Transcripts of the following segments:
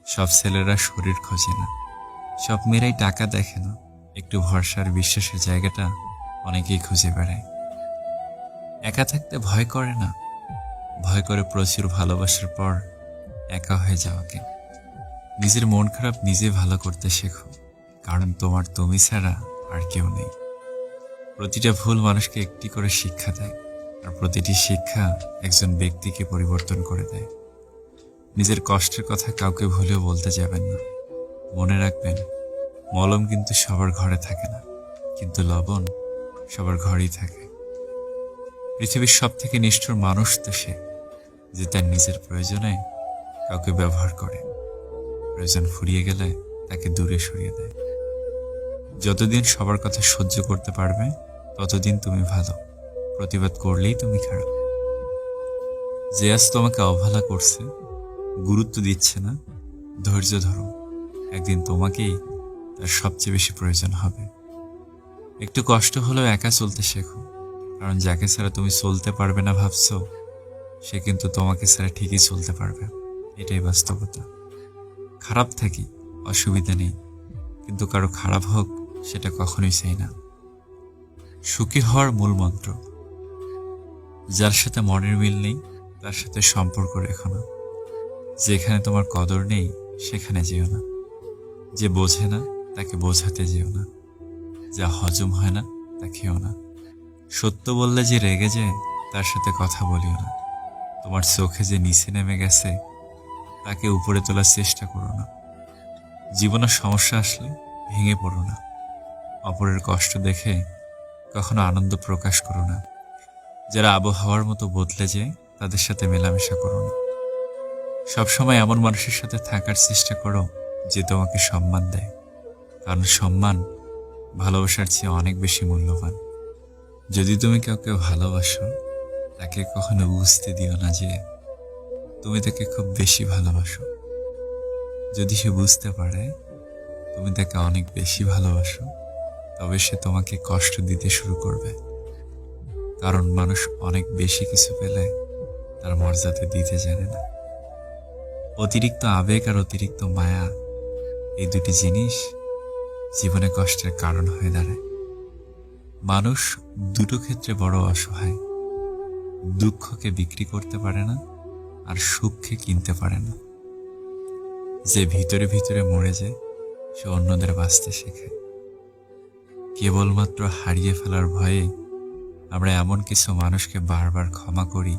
সব ছেলেরা শরীর খোঁজে না, সব মেয়েরাই টাকা দেখে না। একটু ভরসার বিশ্বাসের জায়গাটা অনেকেই খুঁজে বেড়ায়। একা থাকতে ভয় করে না, ভয় করে প্রচুর ভালোবাসার পর একা হয়ে যাওয়াকে। নিজের মন খারাপ নিজে ভালো করতে শেখো, কারণ তোমার তুমি ছাড়া আর কেউ নেই। প্রতিটা ভুল মানুষকে একটি করে শিক্ষা দেয়, আর প্রতিটি শিক্ষা একজন ব্যক্তিকে পরিবর্তন করে দেয়। নিজের কষ্টের কথা কাউকে ভুলেও বলতে যাবেন না। মনে রাখবেন, মলম কিন্তু সবার ঘরে থাকে না, কিন্তু লবণ সবার ঘরেই থাকে। পৃথিবীর সব থেকে নিষ্ঠুর মানুষ তো সে, যে তার নিজের প্রয়োজনে কাউকে ব্যবহার করে, প্রয়োজন ফুরিয়ে গেলে তাকে দূরে সরিয়ে দেয়। যতদিন সবার কথা সহ্য করতে পারবে ততদিন তুমি ভালো, প্রতিবাদ করলেই তুমি খারাপ। যে আজ তোমাকে অবহেলা করছে, গুরুত্ব দিচ্ছে না, ধৈর্য ধরো, একদিন তোমাকেই তার সবচেয়ে বেশি প্রয়োজন হবে। একটু কষ্ট হলেও একা চলতে শেখো, কারণ যাকে ছাড়া তুমি চলতে পারবে না ভাবছো, সে কিন্তু তোমাকে ছাড়া ঠিকই চলতে পারবে। এটাই বাস্তবতা। খারাপ থাকি, অসুবিধা নেই, কিন্তু কারো খারাপ হোক সেটা কখনোই চাই না। সুখী হওয়ার মূল মন্ত্র: যার সাথে মনের মিল নেই তার সাথে সম্পর্ক রেখো না। যেখানে তোমার কদর নেই সেখানে যেও না। যে বোঝে না তাকে বোঝাতে যেও না। যা হজম হয় না তা খেও না। সত্য বললে যে রেগে যায় তার সাথে কথা বলিও না। তোমার চোখে যে নিচে নেমে গেছে তাকে উপরে তোলার চেষ্টা করো না। জীবনের সমস্যা আসলে ভেঙে পড়ো না। অপরের কষ্ট দেখে কখনো আনন্দ প্রকাশ করো না। যারা আবহাওয়ার মতো বদলে যায় তাদের সাথে মেলামেশা করো না। সবসময় এমন মানুষের সাথে থাকার চেষ্টা করো যে তোমাকে সম্মান দেয়, কারণ সম্মান ভালোবাসার চেয়ে অনেক বেশি মূল্যবান। যদি তুমি কাউকে ভালোবাসো, তাকে কখনো বুঝতে দিও না যে তুমি তাকে খুব বেশি ভালোবাসো। যদি সে বুঝতে পারে তুমি তাকে অনেক বেশি ভালোবাসো, তবে সে তোমাকে কষ্ট দিতে শুরু করবে। কারণ মানুষ অনেক বেশি কিছু পেলে তার মর্যাদা দিতে জানে না। অতিরিক্ত আবেগ আর অতিরিক্ত মায়া, এই দুটি জিনিস জীবনে কষ্টের কারণ হয়ে দাঁড়ায়। মানুষ দুটো ক্ষেত্রে বড় অসহায়। দুঃখকে বিক্রি করতে পারে না, আর সুখকে কিনতে পারে না। যে ভিতরে ভিতরে মরে যায় সে অন্যদের বাঁচতে শেখে। কেবলমাত্র হারিয়ে ফেলার ভয়ে আমরা এমন কিছু মানুষকে বারবার ক্ষমা করি,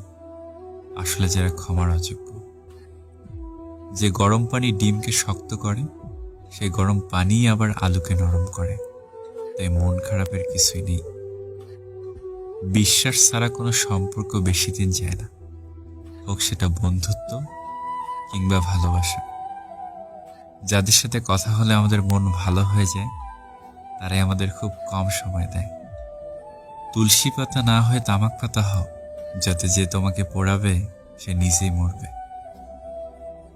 আসলে যারা ক্ষমার অযোগ্য। যে গরম পানি ডিমকে শক্ত করে, সেই গরম পানি আবার আলুকে নরম করে। তাই মন খারাপের কিছুই নেই। বিশ্বাস ছাড়া কোনো সম্পর্ক বেশি দিন যায় না, হোক সেটা বন্ধুত্ব কিংবা ভালোবাসা। যাদের সাথে কথা হলে আমাদের মন ভালো হয়ে যায়, তারাই আমাদের খুব কম সময় দেয়। তুলসী পাতা না হয়ে তামাক পাতা হও, যাতে যে তোমাকে পোড়াবে সে নিজেই মরবে।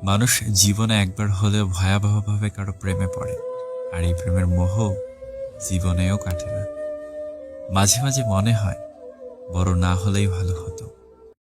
মানুষ জীবনে একবার হলেও ভয়াবহভাবে কারো প্রেমে পড়ে, আর এই প্রেমের মোহ জীবনেও কাটে না। মাঝে মাঝে মনে হয় বড় না হলেই ভালো হতো।